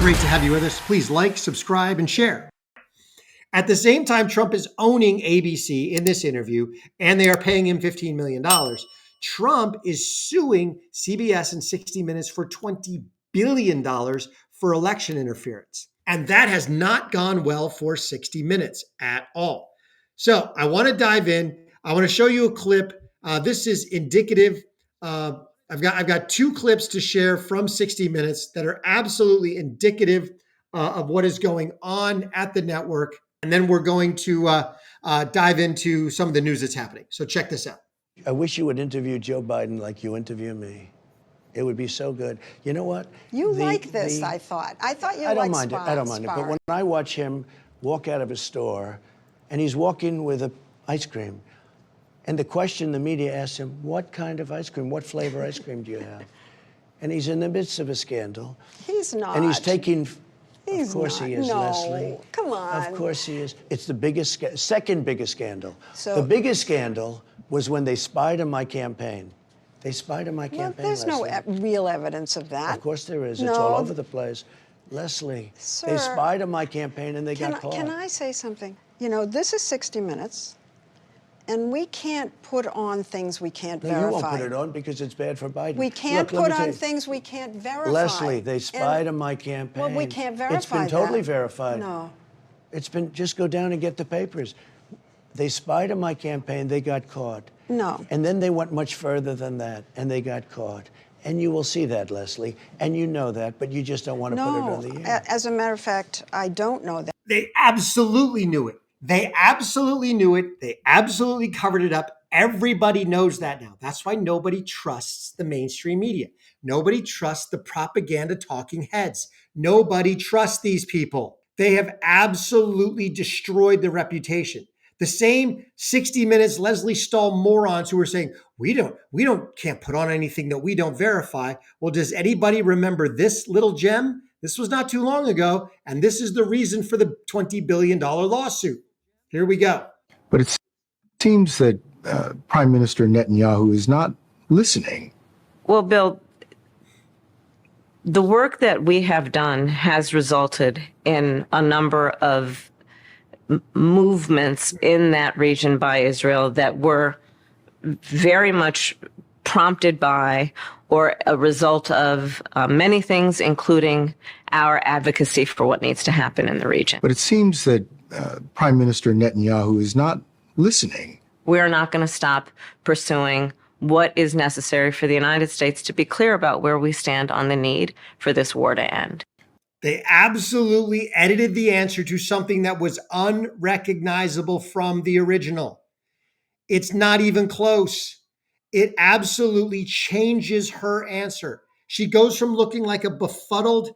Great to have you with us. Please like, subscribe, and share. At the same time, Trump is owning ABC in this interview, and they are paying him $15 million. Trump is suing CBS and 60 Minutes for $20 billion for election interference. And that has not gone well for 60 Minutes at all. So I want to dive in. I want to show you a clip. This is indicative. I've got two clips to share from 60 Minutes that are absolutely indicative of what is going on at the network. And then we're going to dive into some of the news that's happening. So check this out. I wish you would interview Joe Biden like you interview me. It would be so good. You know what? You like this, I thought. I thought you liked it. I don't mind it. But when I watch him walk out of a store and he's walking with ice cream, and the question the media asks him, what kind of ice cream, what flavor ice cream do you have? And he's in the midst of a scandal. He's not. And he's taking... He's of course not. He is, No. Leslie. Come on. Of course he is. It's the biggest, second biggest scandal. So, the biggest scandal was when they spied on my campaign. They spied on my campaign, there's Leslie. no real evidence of that. Of course there is. No. It's all over the place. Leslie, Sir, they spied on my campaign and they got caught. Can I say something? You know, this is 60 Minutes, and we can't put on things we can't verify. You won't put it on because it's bad for Biden. We can't put on things we can't verify. Leslie, they spied on my campaign. Well, we can't verify It's been totally that. verified. No. It's been, just go down and get the papers. They spied on my campaign, they got caught. No. And then they went much further than that, and they got caught. And you will see that, Leslie, and you know that, but you just don't want to put it on the air. As a matter of fact, I don't know that. They absolutely knew it. They absolutely knew it. They absolutely covered it up. Everybody knows that now. That's why nobody trusts the mainstream media. Nobody trusts the propaganda talking heads. Nobody trusts these people. They have absolutely destroyed their reputation. The same 60 Minutes Leslie Stahl morons who were saying, we can't put on anything that we don't verify. Well, does anybody remember this little gem? This was not too long ago, and this is the reason for the $20 billion lawsuit. Here we go. But it seems that Prime Minister Netanyahu is not listening. Well, Bill, the work that we have done has resulted in a number of movements in that region by Israel that were very much prompted by or a result of many things, including our advocacy for what needs to happen in the region. But it seems that Prime Minister Netanyahu is not listening. We're not going to stop pursuing what is necessary for the United States to be clear about where we stand on the need for this war to end. They absolutely edited the answer to something that was unrecognizable from the original. It's not even close. It absolutely changes her answer. She goes from looking like a befuddled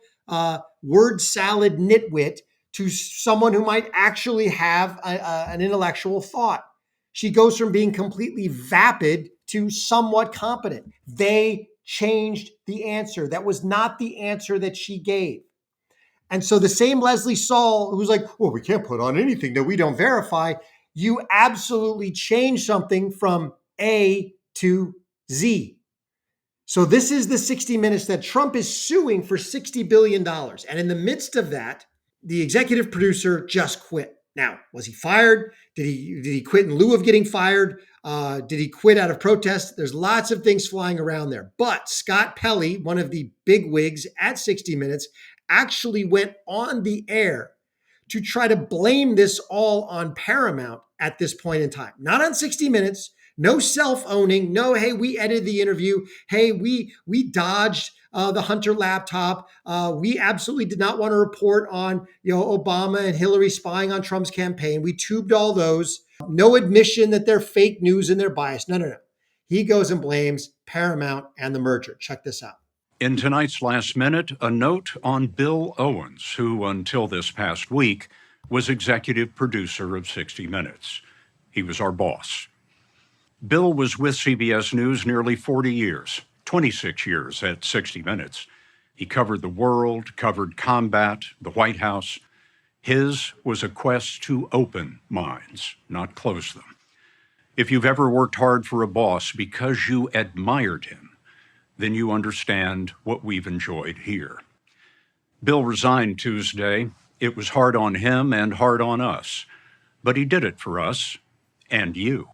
word salad nitwit to someone who might actually have an intellectual thought. She goes from being completely vapid to somewhat competent. They changed the answer. That was not the answer that she gave. And so the same Leslie Stahl, who's like, well, we can't put on anything that we don't verify. You absolutely changed something from A to Z. So this is the 60 Minutes that Trump is suing for $60 billion. And in the midst of that, the executive producer just quit. Now, was he fired? Did he quit in lieu of getting fired? Did he quit out of protest? There's lots of things flying around there. But Scott Pelley, one of the big wigs at 60 Minutes, actually went on the air to try to blame this all on Paramount at this point in time. Not on 60 Minutes, no self-owning, no, hey, we edited the interview. Hey, we dodged the Hunter laptop. We absolutely did not want to report on, Obama and Hillary spying on Trump's campaign. We tubed all those. No admission that they're fake news and they're biased. No. He goes and blames Paramount and the merger. Check this out. In tonight's Last Minute, a note on Bill Owens, who until this past week was executive producer of 60 Minutes. He was our boss. Bill was with CBS News nearly 40 years, 26 years at 60 Minutes. He covered the world, covered combat, the White House. His was a quest to open minds, not close them. If you've ever worked hard for a boss because you admired him, then you understand what we've enjoyed here. Bill resigned Tuesday. It was hard on him and hard on us, but he did it for us and you.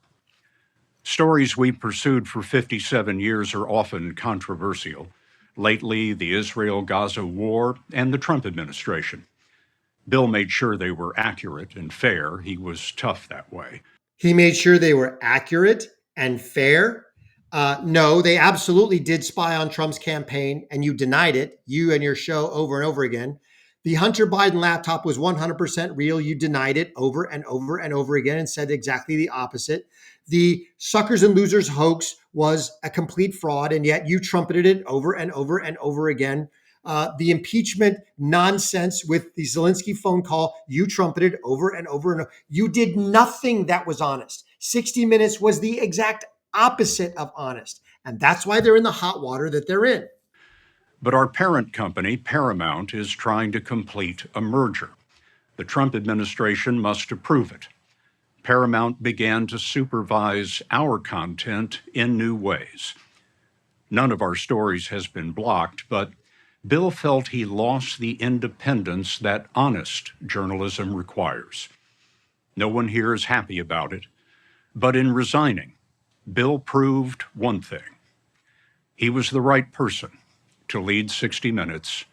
Stories we pursued for 57 years are often controversial. Lately, the Israel-Gaza war and the Trump administration. Bill made sure they were accurate and fair. He was tough that way. He made sure they were accurate and fair. No, they absolutely did spy on Trump's campaign, and you denied it, you and your show, over and over again. The Hunter Biden laptop was 100% real. You denied it over and over and over again and said exactly the opposite. The suckers and losers hoax was a complete fraud, and yet you trumpeted it over and over and over again. The impeachment nonsense with the Zelensky phone call, you trumpeted over and over and over. You did nothing that was honest. 60 Minutes was the exact opposite of honest. And that's why they're in the hot water that they're in. But our parent company, Paramount, is trying to complete a merger. The Trump administration must approve it. Paramount began to supervise our content in new ways. None of our stories has been blocked, but Bill felt he lost the independence that honest journalism requires. No one here is happy about it, but in resigning, Bill proved one thing. He was the right person to lead 60 Minutes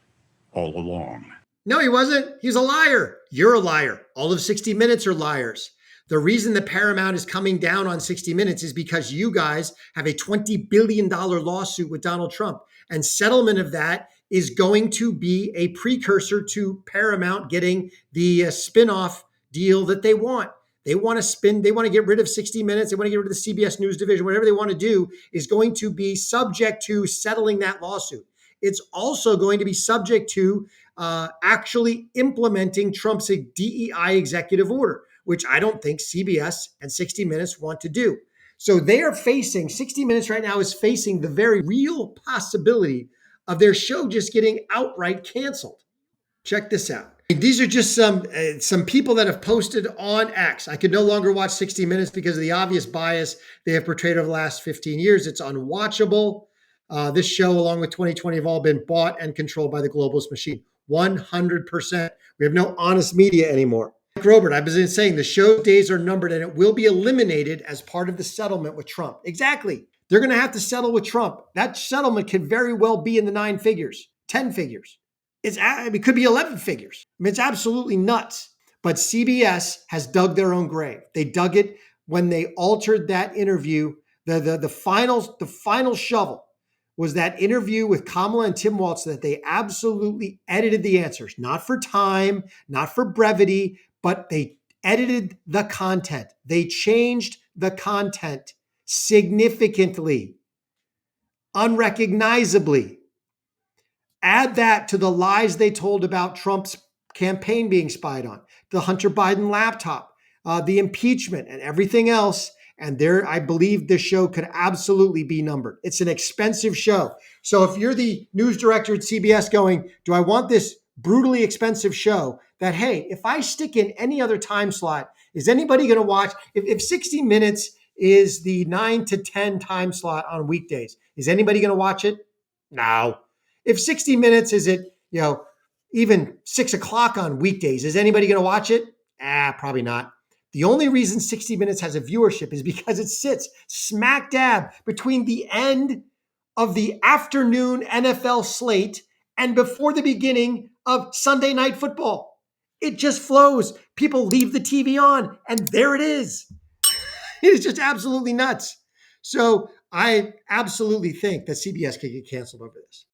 all along. No, he wasn't. He's a liar. You're a liar. All of 60 Minutes are liars. The reason that Paramount is coming down on 60 Minutes is because you guys have a $20 billion lawsuit with Donald Trump. And settlement of that is going to be a precursor to Paramount getting the spinoff deal that they want. They want to spin, they want to get rid of 60 Minutes. They want to get rid of the CBS News division. Whatever they want to do is going to be subject to settling that lawsuit. It's also going to be subject to actually implementing Trump's DEI executive order, which I don't think CBS and 60 Minutes want to do. So they are facing, 60 Minutes right now is facing the very real possibility of their show just getting outright canceled. Check this out. These are just some people that have posted on X. I could no longer watch 60 Minutes because of the obvious bias they have portrayed over the last 15 years. It's unwatchable. This show, along with 2020, have all been bought and controlled by the globalist machine. 100%. We have no honest media anymore. Like Robert, I've been saying the show days are numbered and it will be eliminated as part of the settlement with Trump. Exactly. They're going to have to settle with Trump. That settlement could very well be in the 9 figures, 10 figures. It could be 11 figures. I mean, it's absolutely nuts. But CBS has dug their own grave. They dug it when they altered that interview. The final shovel was that interview with Kamala and Tim Walz that they absolutely edited the answers, not for time, not for brevity, but they edited the content. They changed the content significantly, unrecognizably. Add that to the lies they told about Trump's campaign being spied on, the Hunter Biden laptop, the impeachment, and everything else. And there, I believe this show could absolutely be numbered. It's an expensive show. So if you're the news director at CBS going, do I want this brutally expensive show that, hey, if I stick in any other time slot, is anybody going to watch? If 60 Minutes is the 9 to 10 time slot on weekdays, is anybody going to watch it? No. If 60 Minutes is at, even 6 o'clock on weekdays, is anybody going to watch it? Probably not. The only reason 60 Minutes has a viewership is because it sits smack dab between the end of the afternoon NFL slate and before the beginning of Sunday Night Football. It just flows. People leave the TV on, and there it is. It is just absolutely nuts. So I absolutely think that CBS could get canceled over this.